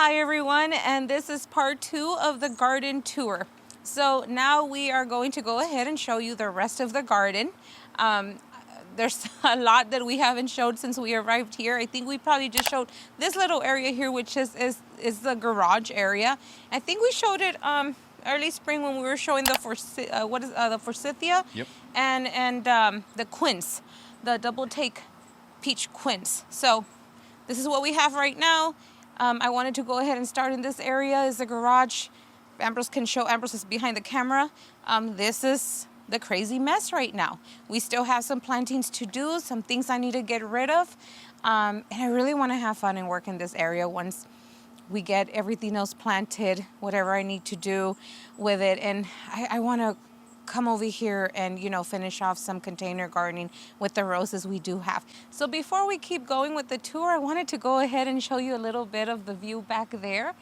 Hi everyone, and this is part 2 of the garden tour. So now we are going to go ahead and show you the rest of the garden. There's a lot that we haven't showed since we arrived here. I think we probably just showed this little area here, which is the garage area. I think we showed it early spring when we were showing the the forsythia, yep, and the quince, the double take peach quince. So this is what we have right now. I wanted to go ahead and start in this area. Is the garage. Ambrose can show. Ambrose is behind the camera. This is the crazy mess right now. We still have some plantings to do, some things I need to get rid of. And I really want to have fun and work in this area once we get everything else planted, whatever I need to do with it. And I want to come over here and, finish off some container gardening with the roses we do have. So before we keep going with the tour, I wanted to go ahead and show you a little bit of the view back there.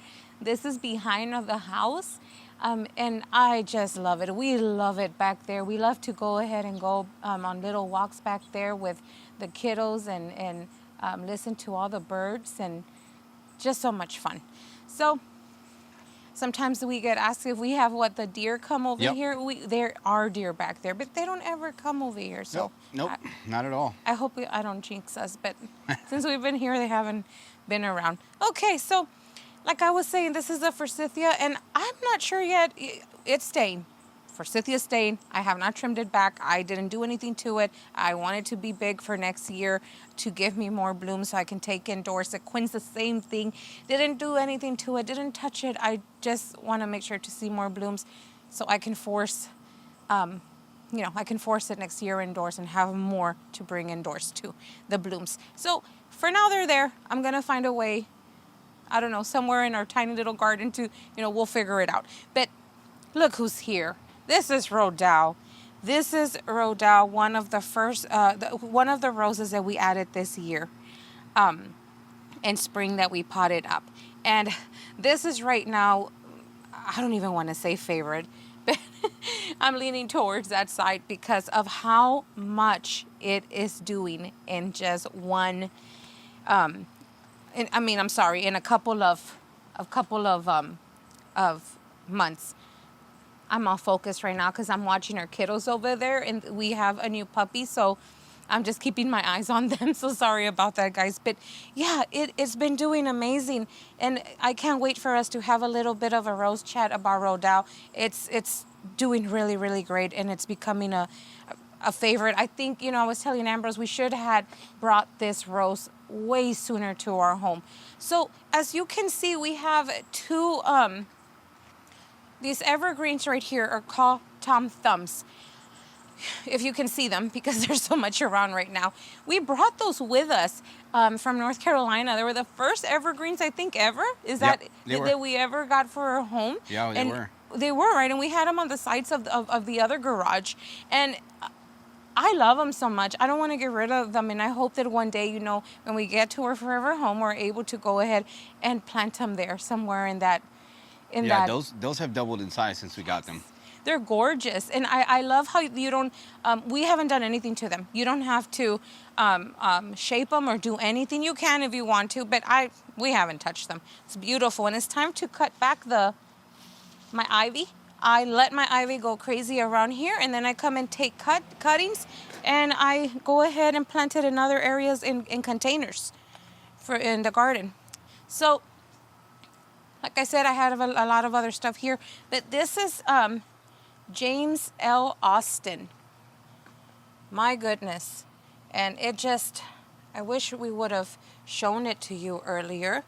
This is behind of the house. And I just love it. We love it back there. We love to go ahead and go on little walks back there with the kiddos and listen to all the birds, and just so much fun. So sometimes we get asked if we have the deer come over yep. here. There are deer back there, but they don't ever come over here. So nope, not at all. I hope I don't jinx us, but since we've been here, they haven't been around. Okay, so like I was saying, this is a forsythia, and I'm not sure yet. It's staying. Forsythia staying. I have not trimmed it back. I didn't do anything to it. I want it to be big for next year to give me more blooms so I can take indoors. The quince, the same thing. Didn't do anything to it. Didn't touch it. I just want to make sure to see more blooms so I can force, I can force it next year indoors and have more to bring indoors too, the blooms. So for now, they're there. I'm going to find a way, I don't know, somewhere in our tiny little garden to, we'll figure it out. But look who's here. This is Rodau. This is Rodau, one of the first, one of the roses that we added this year in spring that we potted up. And this is right now, I don't even want to say favorite, but I'm leaning towards that side because of how much it is doing in just one, in a couple of months. I'm off focus right now because I'm watching our kiddos over there, and we have a new puppy, so I'm just keeping my eyes on them. So sorry about that, guys. But yeah, it's been doing amazing, and I can't wait for us to have a little bit of a rose chat about Rodau. It's doing really, really great, and it's becoming a favorite. I think, I was telling Ambrose we should have brought this rose way sooner to our home. So as you can see, we have two, these evergreens right here are called Tom Thumbs, if you can see them, because there's so much around right now. We brought those with us from North Carolina. They were the first evergreens, I think, ever. That we ever got for our home? Yeah, they were. They were, right? And we had them on the sides of the other garage. And I love them so much. I don't want to get rid of them. And I hope that one day, when we get to our forever home, we're able to go ahead and plant them there somewhere in that. Those have doubled in size since we got them. They're gorgeous, and I love how you don't. We haven't done anything to them. You don't have to shape them or do anything. You can if you want to, but we haven't touched them. It's beautiful, and it's time to cut back my ivy. I let my ivy go crazy around here, and then I come and take cuttings, and I go ahead and plant it in other areas in containers in the garden. So, like I said, I have a lot of other stuff here, but this is James L. Austin. My goodness. And I wish we would have shown it to you earlier.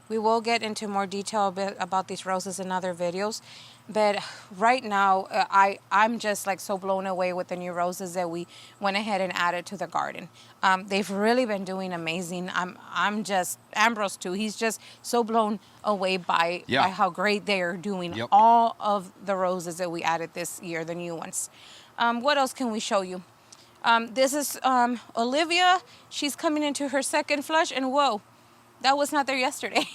We will get into more detail about these roses in other videos. But right now, I'm just so blown away with the new roses that we went ahead and added to the garden. They've really been doing amazing. I'm just, Ambrose too, he's just so blown away by how great they are doing. Yep. All of the roses that we added this year, the new ones. What else can we show you? This is Olivia. She's coming into her second flush, and whoa, that was not there yesterday.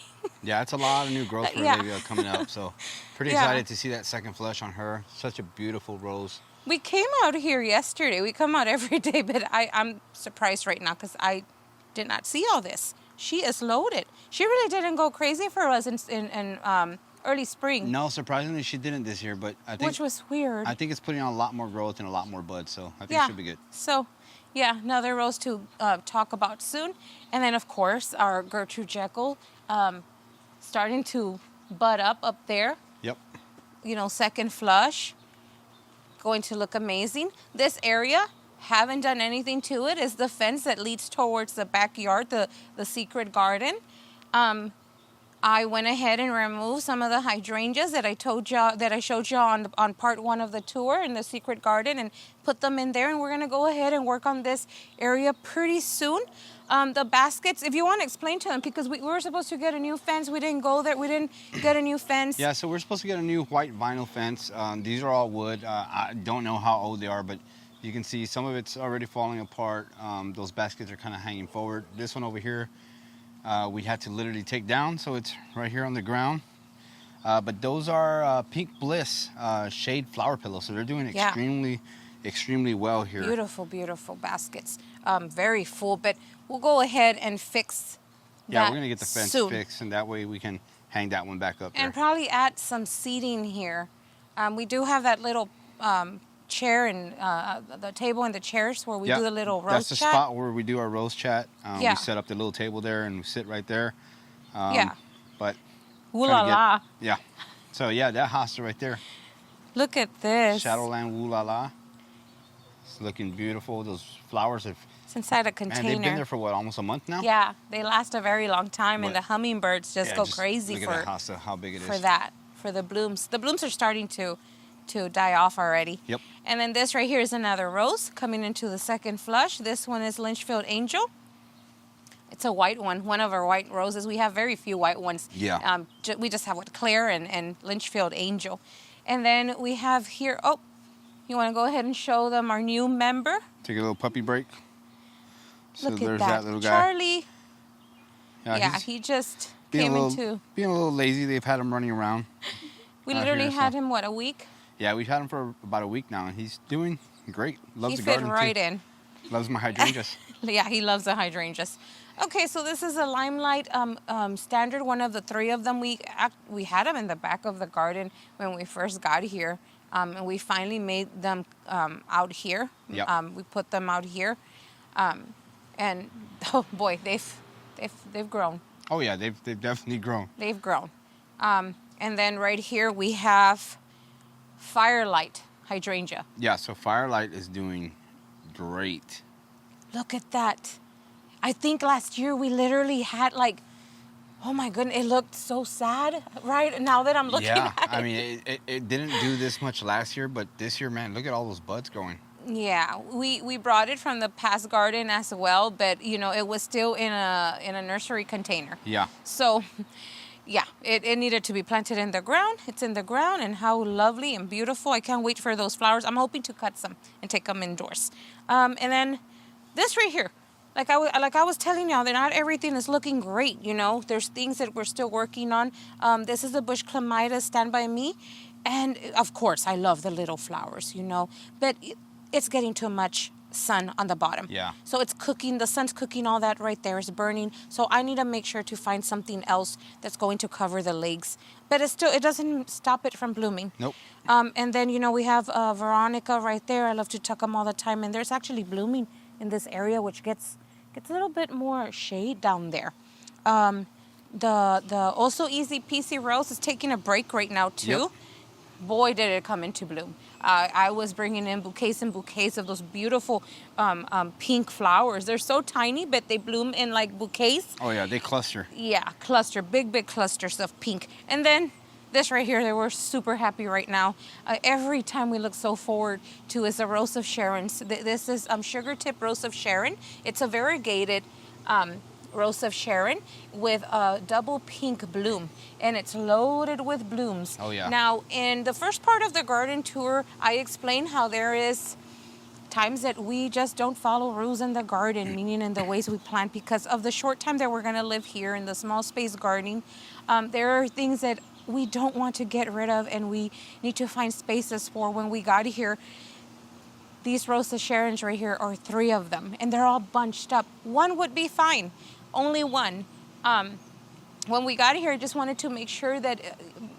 Yeah, it's a lot of new growth for Olivia coming up, so pretty excited to see that second flush on her. Such a beautiful rose. We came out here yesterday. We come out every day, but I'm surprised right now because I did not see all this. she is loaded. She really didn't go crazy for us in early spring. No, surprisingly, she didn't this year, but I think... Which was weird. I think it's putting on a lot more growth and a lot more buds, so I think it should be good. So, yeah, another rose to talk about soon. And then, of course, our Gertrude Jekyll starting to bud up there. Yep. You know, second flush. Going to look amazing. This area, haven't done anything to it, is the fence that leads towards the backyard, the secret garden. I went ahead and removed some of the hydrangeas that I showed you on part 1 of the tour in the secret garden, and put them in there. And we're gonna go ahead and work on this area pretty soon. The baskets, if you want to explain to them, because we were supposed to get a new fence. We didn't go there. We didn't get a new fence. Yeah, so we're supposed to get a new white vinyl fence. These are all wood. I don't know how old they are, but you can see some of it's already falling apart. Those baskets are kind of hanging forward. This one over here, we had to literally take down, so it's right here on the ground. But those are Pink Bliss shade flower pillows, so they're doing extremely well here. Beautiful, beautiful baskets. Very full, but we'll go ahead and fix that. Yeah, we're gonna get the fence soon. fixed, and that way we can hang that one back up there. And probably add some seating here. We do have that little chair and the table and the chairs where we do the little rose chat. That's the spot where we do our rose chat. We set up the little table there and we sit right there. But ooh la la. Yeah. So yeah, that hosta right there. Look at this. Shadowland ooh la la. It's looking beautiful. Those flowers have... It's inside a container. And they've been there for what, almost a month now? Yeah, they last a very long time, and the hummingbirds just go crazy look at that hosta, how big it is. For the blooms. The blooms are starting to die off already. Yep. And then this right here is another rose coming into the second flush. This one is Litchfield Angel. It's a white one of our white roses. We have very few white ones. Yeah. We just have Claire and Litchfield Angel. And then we have here, you want to go ahead and show them our new member? Take a little puppy break. So Look at there's that little guy. Charlie. Yeah, he just being came into... Being a little lazy. They've had him running around. We literally had him, what, a week? Yeah, we've had him for about a week now, and he's doing great. Loves the garden, He fit right in. Loves my hydrangeas. Yeah, he loves the hydrangeas. Okay, so this is a Limelight standard, one of the 3 of them. We had them in the back of the garden when we first got here, and we finally made them out here. Yep. We put them out here, and oh boy, they've grown. Oh yeah, they've definitely grown. They've grown. And then right here we have Firelight Hydrangea. Yeah, so Firelight is doing great. Look at that. I think last year we literally had oh my goodness, it looked so sad, right? Now that I'm looking at it. I mean, it didn't do this much last year, but this year, man, look at all those buds going. Yeah, we brought it from the past garden as well, but it was still in a nursery container. Yeah. So, yeah, it needed to be planted in the ground. It's in the ground, and how lovely and beautiful. I can't wait for those flowers. I'm hoping to cut some and take them indoors. And then this right here, like I was telling y'all, that not everything is looking great, There's things that we're still working on. This is the bush clematis Stand By Me. And, of course, I love the little flowers, But it's getting too much sun on the bottom. Yeah. So it's cooking, the sun's cooking all that right there, is burning. So I need to make sure to find something else that's going to cover the legs. But it doesn't stop it from blooming. Nope. And then, we have Veronica right there. I love to tuck them all the time. And there's actually blooming in this area, which gets a little bit more shade down there. The Also Easy Peasy Rose is taking a break right now, too. Yep. Boy, did it come into bloom. I was bringing in bouquets and bouquets of those beautiful pink flowers. They're so tiny, but they bloom in bouquets. Oh yeah, they cluster. Yeah, big clusters of pink. And then this right here, that we're super happy right now. Every time we look so forward to is a Rose of Sharon. This is Sugar Tip Rose of Sharon. It's a variegated Rose of Sharon with a double pink bloom, and it's loaded with blooms. Oh yeah. Now, in the first part of the garden tour, I explained how there is times that we just don't follow rules in the garden, meaning in the ways we plant, because of the short time that we're going to live here in the small space gardening. There are things that we don't want to get rid of, and we need to find spaces for. When we got here, these Rose of Sharons right here are 3 of them, and they're all bunched up. One would be fine. only one. When we got here, I just wanted to make sure that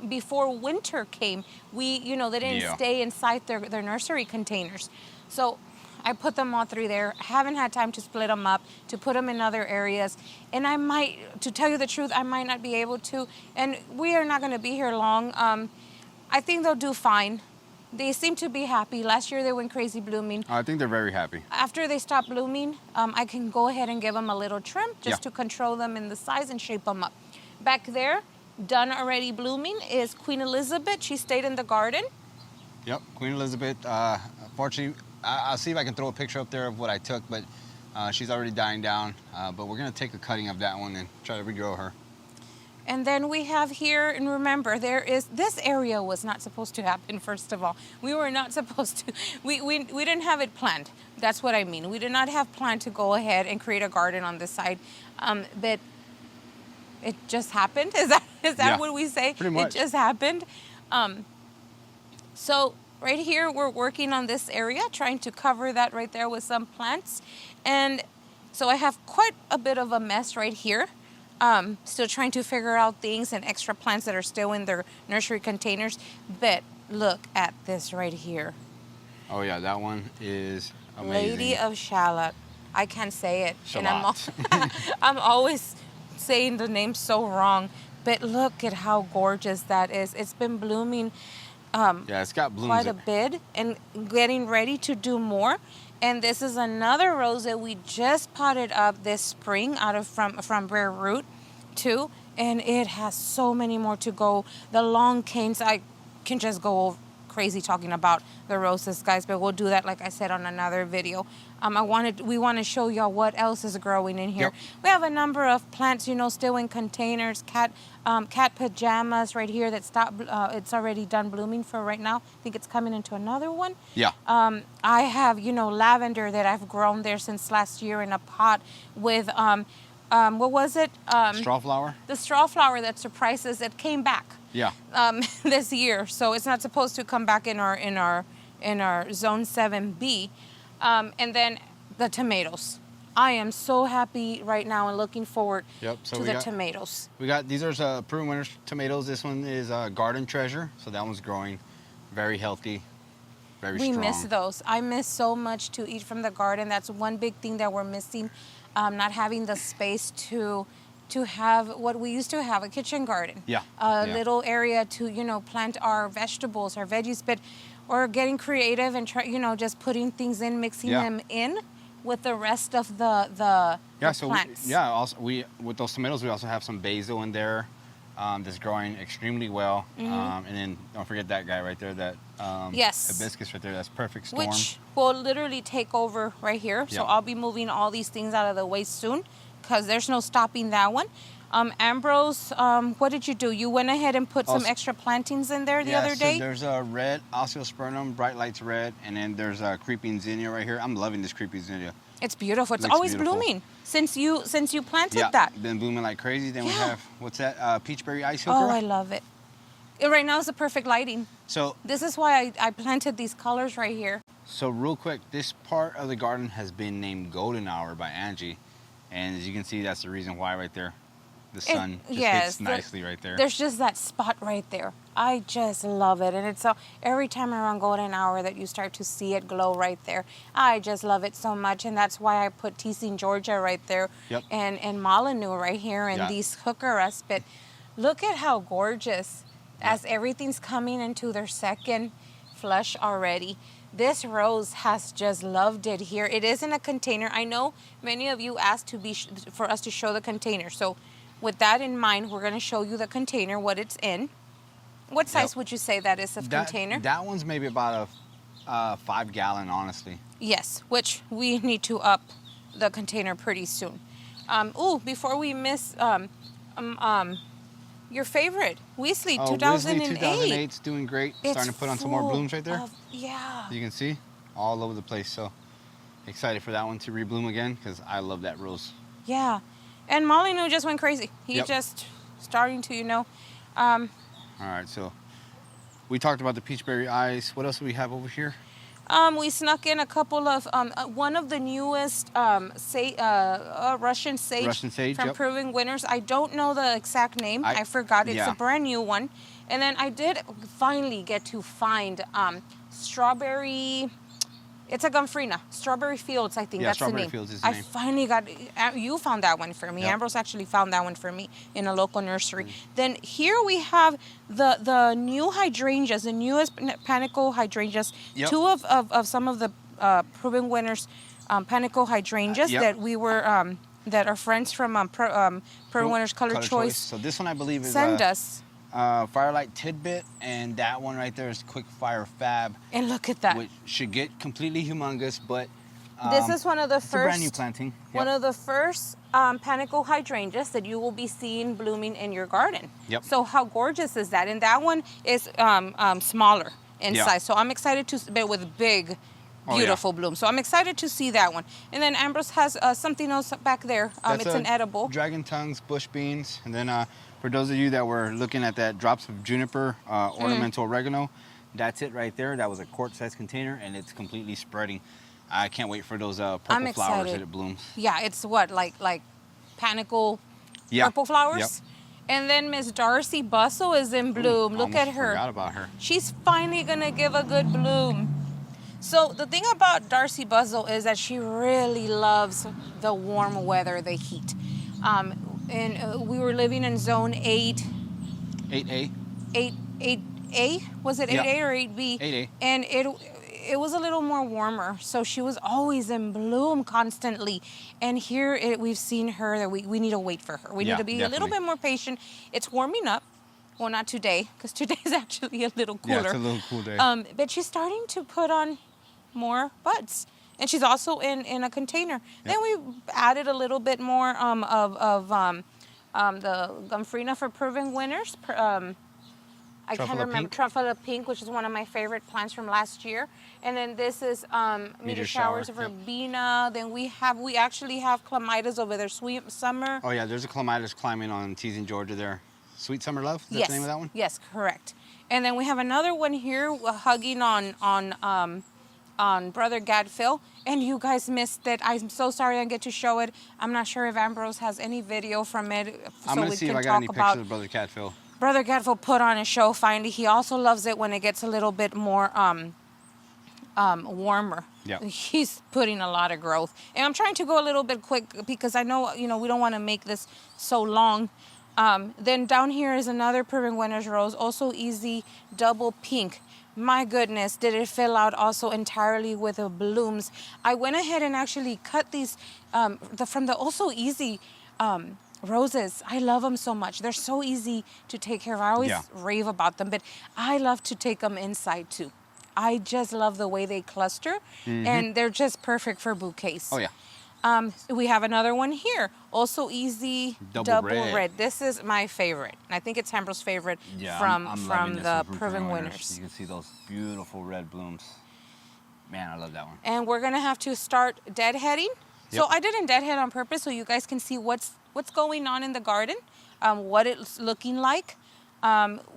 before winter came, they didn't stay inside their nursery containers. So I put them all 3 there. I haven't had time to split them up, to put them in other areas. And I might, to tell you the truth, I might not be able to. And we are not going to be here long. I think they'll do fine. They seem to be happy. Last year they went crazy blooming. I think they're very happy. After they stop blooming, I can go ahead and give them a little trim just to control them in the size and shape them up. Back there, done already blooming, is Queen Elizabeth. She stayed in the garden. Yep, Queen Elizabeth. Fortunately, I'll see if I can throw a picture up there of what I took, but she's already dying down. But we're going to take a cutting of that one and try to regrow her. And then we have here, and remember, this area was not supposed to happen, first of all. We were not supposed to, we didn't have it planned. That's what I mean. We did not have planned to go ahead and create a garden on this side. But it just happened. Is that what we say? Pretty much. It just happened. So right here, we're working on this area, trying to cover that right there with some plants. And so I have quite a bit of a mess right here. Still trying to figure out things and extra plants that are still in their nursery containers. But look at this right here. Oh yeah, that one is amazing. Lady of Shallot. I can't say it. Shallot. And I'm always saying the name so wrong. But look at how gorgeous that is. It's been blooming it's got blooms quite a bit and getting ready to do more. And this is another rose that we just potted up this spring from Rare Root too. And it has so many more to go. The long canes, I can just go crazy talking about the roses, guys, but we'll do that, like I said, on another video. We want to show y'all what else is growing in here. Yep. We have a number of plants, still in containers. Cat pajamas right here that stopped. It's already done blooming for right now. I think it's coming into another one. Yeah. I have, lavender that I've grown there since last year in a pot with, what was it? Straw flower? The straw flower that surprises. It came back. Yeah. This year, so it's not supposed to come back in our zone 7B. And then the tomatoes. I am so happy right now and looking forward to the tomatoes. These are Peruvian tomatoes. This one is Garden Treasure, so that one's growing very healthy, very strong. We miss those. I miss so much to eat from the garden. That's one big thing that we're missing, not having the space to have what we used to have, a kitchen garden. Yeah. Little area to, plant our vegetables, our veggies, but we're getting creative and just putting things in, mixing them in with the rest of the plants. Also with those tomatoes, we also have some basil in there that's growing extremely well. And then don't forget that guy right there, that hibiscus right there, that's Perfect Storm. Which will literally take over right here. So I'll be moving all these things out of the way soon, because there's no stopping that one. Ambrose, what did you do? You went ahead and put some extra plantings in there the other day? So there's a red Osteospermum, Bright Lights Red, and then there's a creeping zinnia right here. I'm loving this creeping zinnia. It's beautiful. It's always blooming since you planted that. Been blooming like crazy. Then we have, what's that? Peachberry Ice Hooker. Oh, I love it. Right now is the perfect lighting. So this is why I planted these colors right here. So real quick, this part of the garden has been named Golden Hour by Angie. And as you can see, that's the reason why right there. The sun hits nicely right there. There's just that spot right there. I just love it. And it's every time around golden hour that you start to see it glow right there. I just love it so much. And that's why I put Teasing Georgia right there. Yep. And Molyneux right here and these hookeras. But look at how gorgeous as everything's coming into their second flush already. This rose has just loved it here. It is in a container. I know many of you asked for us to show the container. So with that in mind, we're going to show you the container, what it's in. What size would you say that is of container? That one's maybe about a 5-gallon, honestly. Yes, which we need to up the container pretty soon. Before we miss your favorite, Weasley, 2008. Weasley 2008's doing great. It's starting to put on some more blooms right there. Yeah. You can see all over the place. So excited for that one to rebloom again, because I love that rose. Yeah. And Molyneux just went crazy. He just starting to, All right, so we talked about the Peachberry Ice. What else do we have over here? We snuck in a couple of one of the newest Russian sage from yep. Peruvian Winners. I don't know the exact name. I forgot. It's a brand new one. And then I did finally get to find strawberry. It's a Gumfrina. Strawberry Fields, I think that's the name. Fields is the name. I finally got. You found that one for me. Yep. Ambrose actually found that one for me in a local nursery. Then here we have the new hydrangeas, the newest Panicle Hydrangeas. Yep. Two of some of the Peruvian Winners Panicle Hydrangeas that we were that our friends from Peruvian Winners Color Choice. So this one I believe is send us. Firelight Tidbit, and that one right there is Quick Fire Fab. And look at that. Which should get completely humongous, but this is one of the first. A brand new planting. Yep. One of the first Panicle Hydrangeas that you will be seeing blooming in your garden. Yep. So how gorgeous is that? And that one is smaller in size. So I'm excited to, but with big, beautiful blooms. So I'm excited to see that one. And then Ambrose has something else back there. It's an edible. Dragon tongues, bush beans, and then for those of you that were looking at that drops of juniper, ornamental oregano, that's it right there. That was a quart-sized container, and it's completely spreading. I can't wait for those purple flowers that it blooms. Yeah, it's what, like Panicle purple flowers? Yep. And then Miss Darcy Bustle is in bloom. Look at her. Forgot about her. She's finally going to give a good bloom. So the thing about Darcy Bustle is that she really loves the warm weather, the heat. And we were living in zone 8. 8A. 8A? Was it 8A or 8B? 8A. And it was a little more warmer. So she was always in bloom constantly. And here we've seen her that we need to wait for her. We need to be a little bit more patient. It's warming up. Well, not today, because today is actually a little cooler. Yeah, it's a little cool day. But she's starting to put on more buds. And she's also in a container. Yep. Then we added a little bit more of the Gumfrina for Peruvian Winners. I can't remember. Truffula Pink, which is one of my favorite plants from last year. And then this is Meteor Showers of Verbena. Then we actually have clematis over there. Sweet Summer. Oh yeah, there's a clematis climbing on Teasing Georgia there. Sweet Summer Love. Is that the name of that one? Yes, correct. And then we have another one here hugging on Brother Gadfill, and you guys missed it. I'm so sorry I didn't get to show it. I'm not sure if Ambrose has any video from it, I'm gonna see if I got any pictures of Brother Gadfill. Brother Gadfill put on a show finally. He also loves it when it gets a little bit more warmer. Yeah. He's putting a lot of growth, and I'm trying to go a little bit quick because I know we don't want to make this so long. Then down here is another Peruvian Winners rose, also easy double pink. My goodness, did it fill out also entirely with the blooms. I went ahead and actually cut these from the Also Easy roses. I love them so much. They're so easy to take care of. I always rave about them, but I love to take them inside too. I just love the way they cluster, and they're just perfect for bouquets. Oh, yeah. We have another one here. Also Easy Double Red. This is my favorite. I think it's Ambrose's favorite from the Peruvian Winners. You can see those beautiful red blooms. Man, I love that one. And we're going to have to start deadheading. So I didn't deadhead on purpose so you guys can see what's going on in the garden, what it's looking like.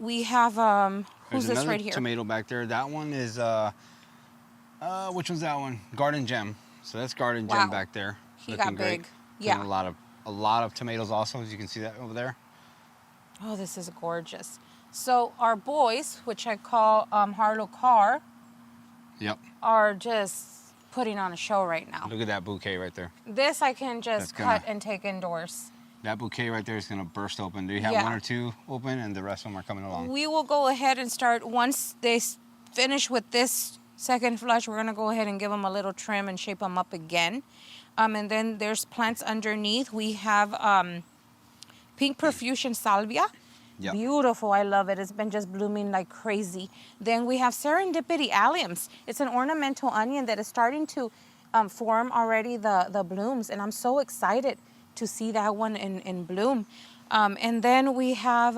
We have, who's this right here? Tomato back there. That one is, which one's that one? Garden Gem. So that's Garden Gem back there. He got big. Yeah. A lot of tomatoes also, as you can see that over there. Oh, this is gorgeous. So our boys, which I call Harlow Carr, are just putting on a show right now. Look at that bouquet right there. This I can just cut and take indoors. That bouquet right there is going to burst open. Do you have one or two open and the rest of them are coming along? We will go ahead and start once they finish with this second flush. We're going to go ahead and give them a little trim and shape them up again. And then there's plants underneath. We have pink Perfusion Salvia. Yep. Beautiful. I love it. It's been just blooming like crazy. Then we have Serendipity Alliums. It's an ornamental onion that is starting to form already the blooms. And I'm so excited to see that one in bloom. And then we have...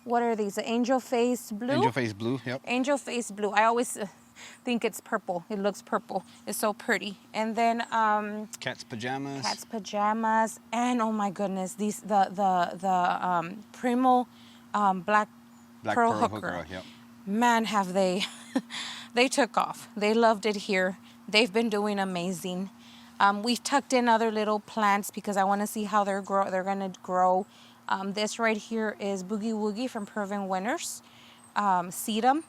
what are these? Angel Face Blue? Angel Face Blue, yep. Angel Face Blue. I always think it's purple. It looks purple. It's so pretty. And then Cat's Pajamas. Cat's Pajamas. And oh my goodness, these the Primo Black Pearl Hooker. Yep. Man, have they they took off. They loved it here. They've been doing amazing. We've tucked in other little plants because I want to see how they're going to grow. This right here is Boogie Woogie from Peruvian Winters, sedum.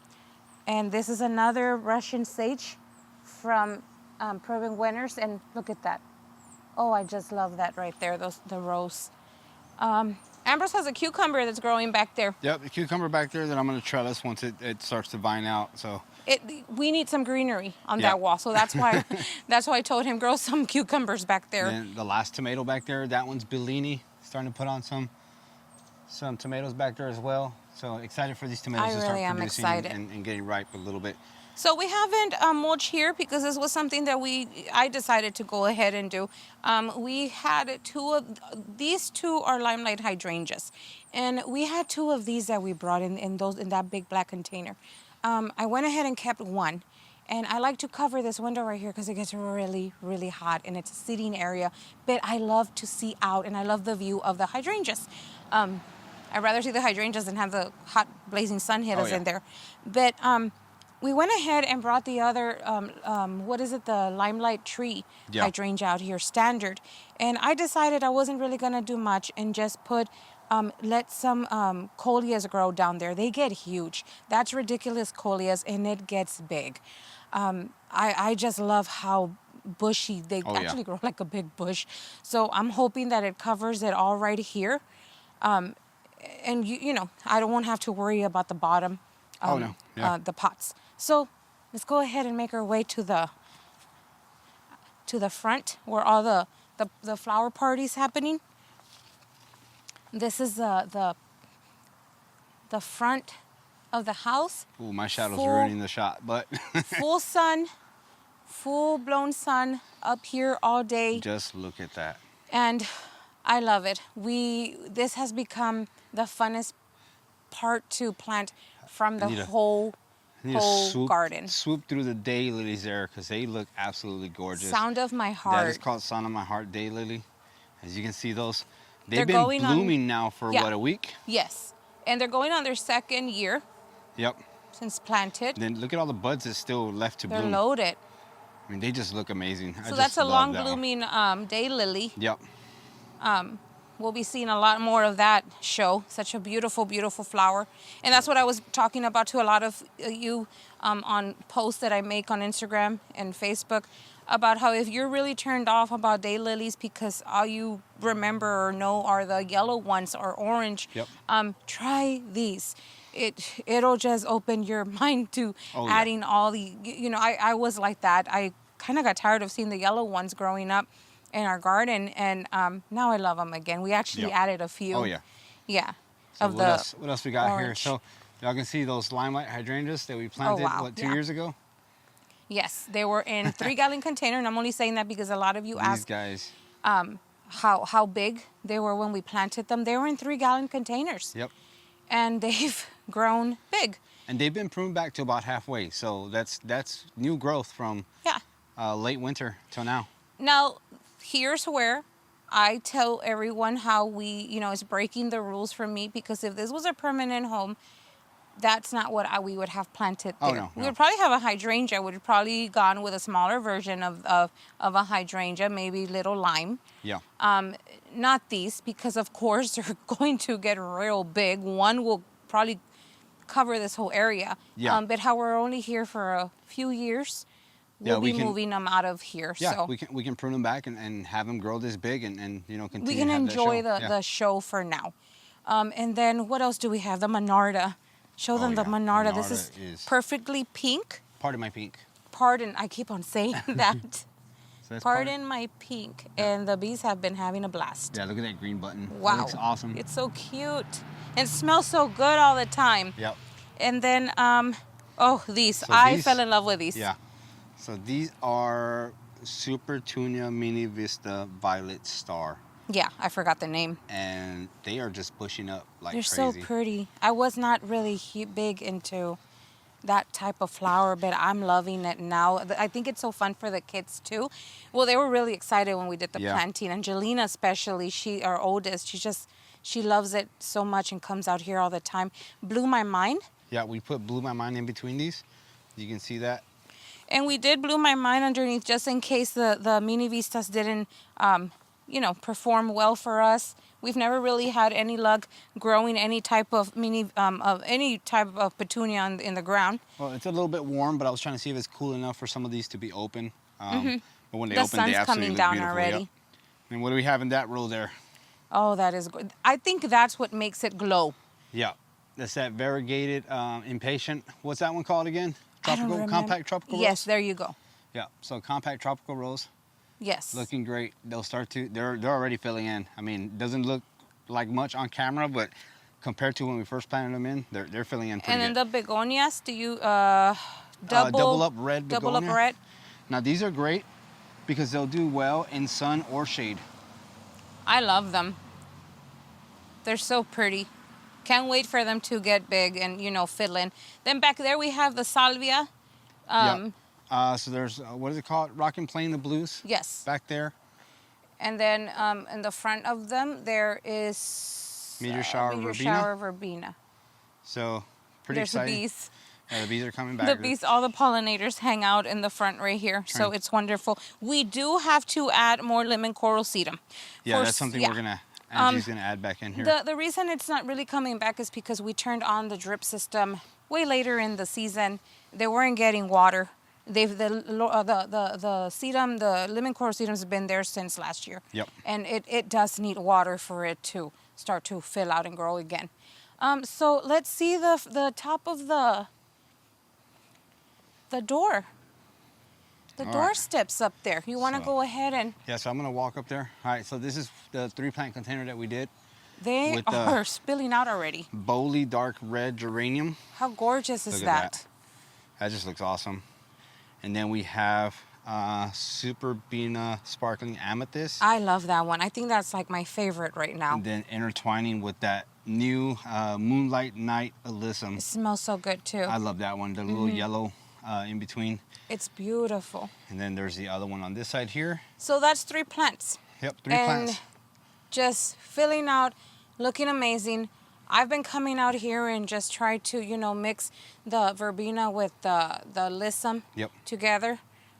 And this is another Russian sage from Peruvian Winters. And look at that. Oh, I just love that right there, the rose. Ambrose has a cucumber that's growing back there. Yep, the cucumber back there that I'm going to trellis once it starts to vine out. So we need some greenery on that wall, so that's why I told him grow some cucumbers back there. And the last tomato back there, that one's Bellini, starting to put on some tomatoes back there as well. So excited for these tomatoes to start producing and getting ripe a little bit. So we haven't mulched here because this was something that I decided to go ahead and do. We had these two are Limelight Hydrangeas, and we had 2 of these that we brought in that big black container. I went ahead and kept one, and I like to cover this window right here because it gets really, really hot, and it's a sitting area. But I love to see out, and I love the view of the hydrangeas. I'd rather see the hydrangeas than have the hot blazing sun hit us in there. But we went ahead and brought the other, the Limelight tree hydrangea out here, standard. And I decided I wasn't really going to do much and just let some coleus grow down there. They get huge. That's ridiculous coleus, and it gets big. I just love how bushy they actually grow, like a big bush. So I'm hoping that it covers it all right here. And I won't have to worry about the bottom, the pots. So let's go ahead and make our way to the front where all the flower party's happening. This is the front of the house. Ooh, my shadow's ruining the shot, but full sun, full-blown sun up here all day. Just look at that. And I love it. This has become the funnest part to plant from the whole garden. Swoop through the daylilies there because they look absolutely gorgeous. Sound of my heart. That is called Sound of my heart daylily. As you can see, they've been blooming now for a week? Yes, and they're going on their 2nd year. Yep. Since planted. Then look at all the buds that's still left to bloom. They're loaded. I mean, they just look amazing. So that's a long blooming daylily. Yep. We'll be seeing a lot more of that show. Such a beautiful, beautiful flower. And that's what I was talking about to a lot of you on posts that I make on Instagram and Facebook about how if you're really turned off about daylilies because all you remember or know are the yellow ones or orange, try these. It'll just open your mind to adding all the, I was like that. I kind of got tired of seeing the yellow ones growing up in our garden, and now I love them again. We actually added a few. Oh, yeah. Yeah. So what else we got orange here? So y'all can see those Limelight Hydrangeas that we planted, 2 years ago? Yes, they were in 3-gallon container, and I'm only saying that because a lot of you asked guys. How big they were when we planted them. They were in 3-gallon containers. Yep. And they've grown big. And they've been pruned back to about halfway, so that's new growth from late winter till now. Now, here's where I tell everyone how it's breaking the rules for me, because if this was a permanent home, that's not what we would have planted there. No. We would probably have a hydrangea. We would probably gone with a smaller version of a hydrangea, maybe little lime. Yeah. Not these, because of course they're going to get real big. One will probably cover this whole area. Yeah. But how we're only here for a few years, we'll be moving them out of here. Yeah, so we can prune them back and have them grow this big and continue. We can enjoy the show for now. And then what else do we have? The Monarda. Show them the Monarda. This is perfectly pink. Pardon my pink. Pardon, I keep on saying that. Pardon my pink. Yeah. And the bees have been having a blast. Yeah, look at that green button. Wow. It looks awesome. It's so cute. And smells so good all the time. Yep. And then, these. I fell in love with these. Yeah. So these are Super Tunia Mini Vista Violet Star. Yeah, I forgot the name. And they are just pushing up like They're crazy. They're so pretty. I was not really big into that type of flower, but I'm loving it now. I think it's so fun for the kids too. Well, they were really excited when we did the planting. Angelina especially, our oldest, she loves it so much and comes out here all the time. Blew my mind. Yeah, we put Blew My Mind in between these. You can see that. And we did Bloom My Mind underneath just in case the mini vistas didn't, perform well for us. We've never really had any luck growing any type of petunia in the ground. Well, it's a little bit warm, but I was trying to see if it's cool enough for some of these to be open. But when they The open, they sun's absolutely coming look down beautiful. already. Yep. And what do we have in that row there? Oh, that is good. I think that's what makes it glow. Yeah, that's that variegated impatient. What's that one called again? I don't Tropical, remember. compact tropical rose? Yes, there you go. Yeah, so compact tropical rose. Yes. Looking great. They'll start to, they're already filling in. I mean, doesn't look like much on camera, but compared to when we first planted them in, they're filling in pretty And then good. the begonias, do you double up red begonia. double up red? Now these are great because they'll do well in sun or shade. I love them. They're so pretty. Can't wait for them to get big and, fill in. Then back there we have the salvia. So there's, what is it called? Rockin' Plain the Blues? Yes. Back there. And then in the front of them, there is Meteor shower meteor verbena. shower verbena. So pretty There's exciting. the bees. Yeah, the bees are coming back. The bees, all the pollinators hang out in the front right here. So Right. it's wonderful. We do have to add more lemon coral sedum. Yeah, that's something we're gonna, Angie's gonna add back in here. The reason it's not really coming back is because we turned on the drip system way later in the season. They weren't getting water. The sedum, the lemon coral sedum has been there since last year. Yep. And it does need water for it to start to fill out and grow again. So let's see the top of the door. The All door right. steps up there. You want to So- go ahead and Yeah, so I'm gonna walk up there. All right, so this is the 3-plant container that we did. they With the- are spilling out already. Bowley dark red geranium. How gorgeous is Look at that? that. That just looks awesome. And then we have Superbena sparkling amethyst. I love that one. I think that's like my favorite right now. And then intertwining with that new Moonlight Night Alyssum. It smells so good too. I love that one, the little yellow in between. It's beautiful. And then there's the other one on this side here. So that's 3 plants. Yep, 3 and plants. just filling out, looking amazing. I've been coming out here and just try to, mix the verbena with the alyssum Yep. together.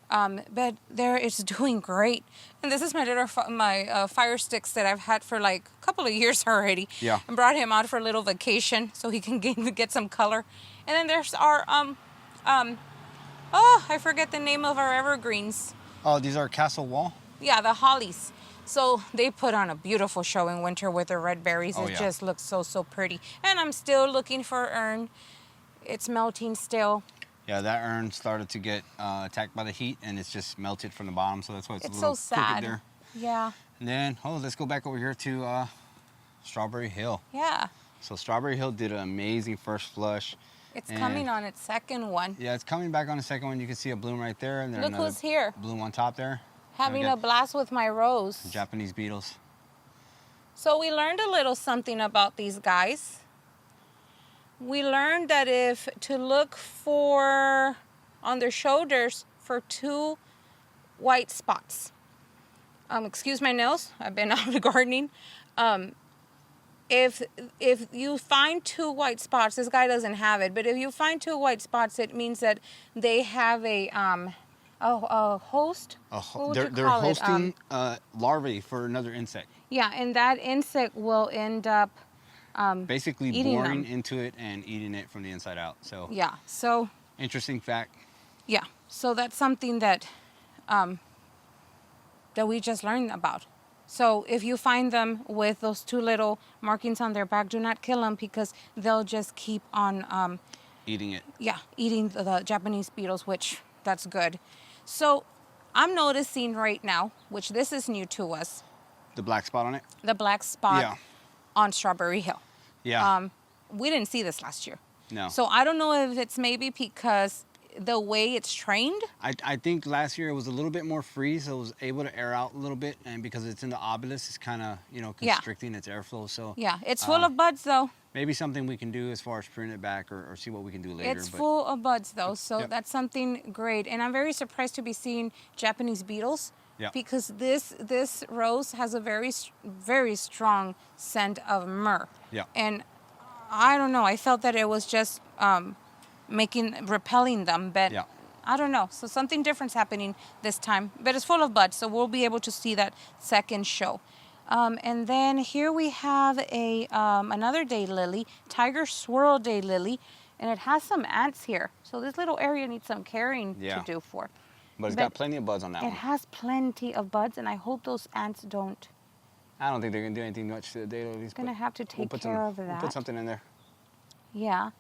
But there it's doing great. And this is my little fire sticks that I've had for like a couple of years already. Yeah. And brought him out for a little vacation so he can get some color. And then there's our I forget the name of our evergreens. Oh, these are Castle Wall? Yeah, the hollies. So they put on a beautiful show in winter with the red berries. Oh, It yeah. just looks so pretty. And I'm still looking for urn. It's melting still. Yeah, that urn started to get attacked by the heat and it's just melted from the bottom, so that's why it's a It's little so crooked sad. there. Yeah. And then, let's go back over here to Strawberry Hill. Yeah. So Strawberry Hill did an amazing first flush. It's And- coming on its second one. Yeah, it's coming back on the second one. You can see a bloom right there, and then Look another who's here. bloom on top there. Having And a we blast with my rose. got Japanese beetles. So we learned a little something about these guys. We learned that if to look for on their shoulders for 2 white spots. Excuse my nails. I've been out gardening. If you find 2 white spots, this guy doesn't have it, but if you find 2 white spots, it means that they have a host. What would you They're call it? hosting larvae for another insect. Yeah, and that insect will end up Basically eating boring them. into it and eating it from the inside out. So yeah. So interesting fact. yeah, so that's something that that we just learned about. So if you find them with those 2 little markings on their back, do not kill them because they'll just keep on Eating it. eating the Japanese beetles, which that's good. So I'm noticing right now, which this is new to us, The black spot on it. the black spot Yeah. on Strawberry Hill. Yeah. We didn't see this last year. No. So I don't know if it's maybe because the way it's trained. I think last year it was a little bit more free, so it was able to air out a little bit, and because it's in the obelisk, it's kind of Yeah. constricting its airflow. So Yeah, it's full of buds though. maybe something we can do as far as prune it back or see what we can do later. It's but full of buds though, so Yep. that's something great. And I'm very surprised to be seeing Japanese beetles Yeah. because this rose has a very strong scent of myrrh. Yeah. And I don't know, I felt that it was just repelling them. But Yeah. I don't know. So something different's happening this time. But it's full of buds, so we'll be able to see that second show. And then here we have another daylily, Tiger Swirl daylily, and it has some ants here. So this little area needs some caring to do for. But it's got plenty of buds on that one. It has plenty of buds, and I hope those ants don't. I don't think they're going to do anything much to the daylilies. Going to have to take care of that. We'll put something in there. Yeah.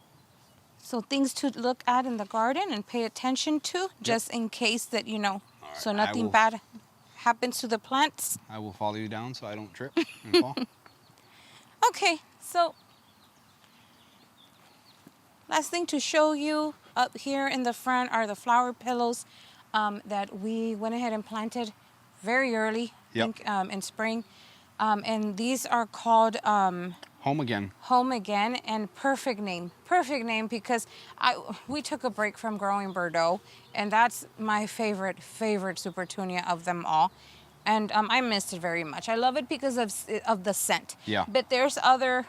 So things to look at in the garden and pay attention to, just in case that, Right, so nothing bad happens to the plants. I will follow you down so I don't trip and fall. Okay, so last thing to show you up here in the front are the flower pillows that we went ahead and planted very early, I think, in spring. And these are called Home Again. Home Again, and perfect name because we took a break from growing Bordeaux, and that's my favorite Supertunia of them all, and I missed it very much. I love it because of the scent. Yeah. But there's other,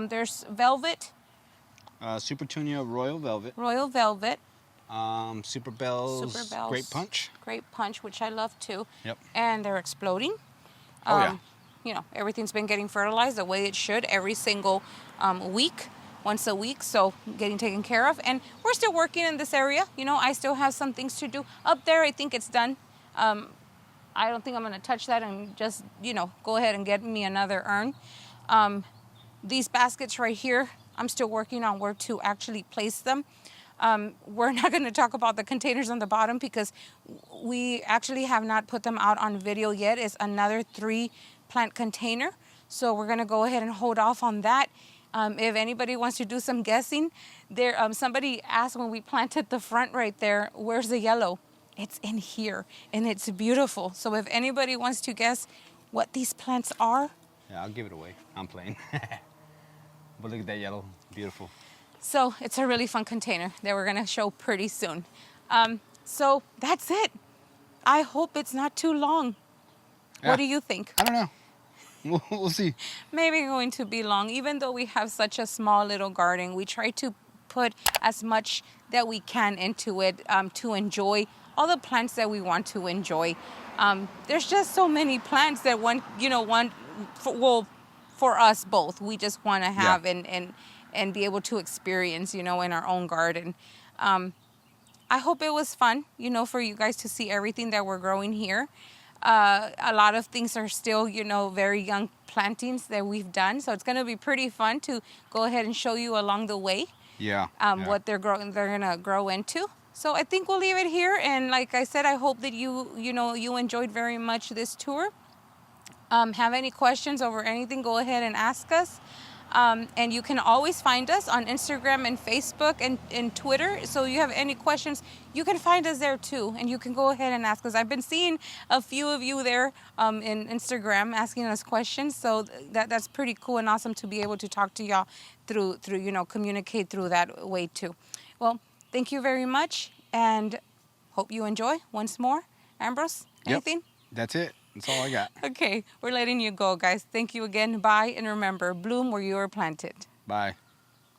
there's Velvet. Supertunia Royal Velvet. Royal Velvet. Super Bells. Grape Punch. Grape Punch, which I love too. Yep. And they're exploding. Oh yeah. Everything's been getting fertilized the way it should every single week, once a week, so getting taken care of. And we're still working in this area. I still have some things to do. Up there, I think it's done. I don't think I'm going to touch that and just, go ahead and get me another urn. These baskets right here, I'm still working on where to actually place them. We're not going to talk about the containers on the bottom because we actually have not put them out on video yet. It's another 3-plant container. So we're going to go ahead and hold off on that. If anybody wants to do some guessing, somebody asked when we planted the front right there, where's the yellow? It's in here, and it's beautiful. So if anybody wants to guess what these plants are. Yeah, I'll give it away. I'm playing. But look at that yellow. Beautiful. So it's a really fun container that we're going to show pretty soon. So that's it. I hope it's not too long. Yeah. What do you think? I don't know. We'll see. Maybe going to be long. Even though we have such a small little garden, we try to put as much that we can into it to enjoy all the plants that we want to enjoy. There's just so many plants that for us both, we just want to have and be able to experience, in our own garden. I hope it was fun, for you guys to see everything that we're growing here. A lot of things are still, very young plantings that we've done. So it's going to be pretty fun to go ahead and show you along the way. Yeah. What they're going to grow into. So I think we'll leave it here. And like I said, I hope that you enjoyed very much this tour. Have any questions over anything, go ahead and ask us. And you can always find us on Instagram and Facebook and Twitter. So you have any questions, you can find us there too. And you can go ahead and ask us. I've been seeing a few of you there in Instagram asking us questions. So that's pretty cool and awesome to be able to talk to y'all through communicate through that way too. Well, thank you very much. And hope you enjoy once more. Ambrose, anything? Yep. That's it. That's all I got. Okay, we're letting you go, guys. Thank you again. Bye. And remember, bloom where you are planted. Bye.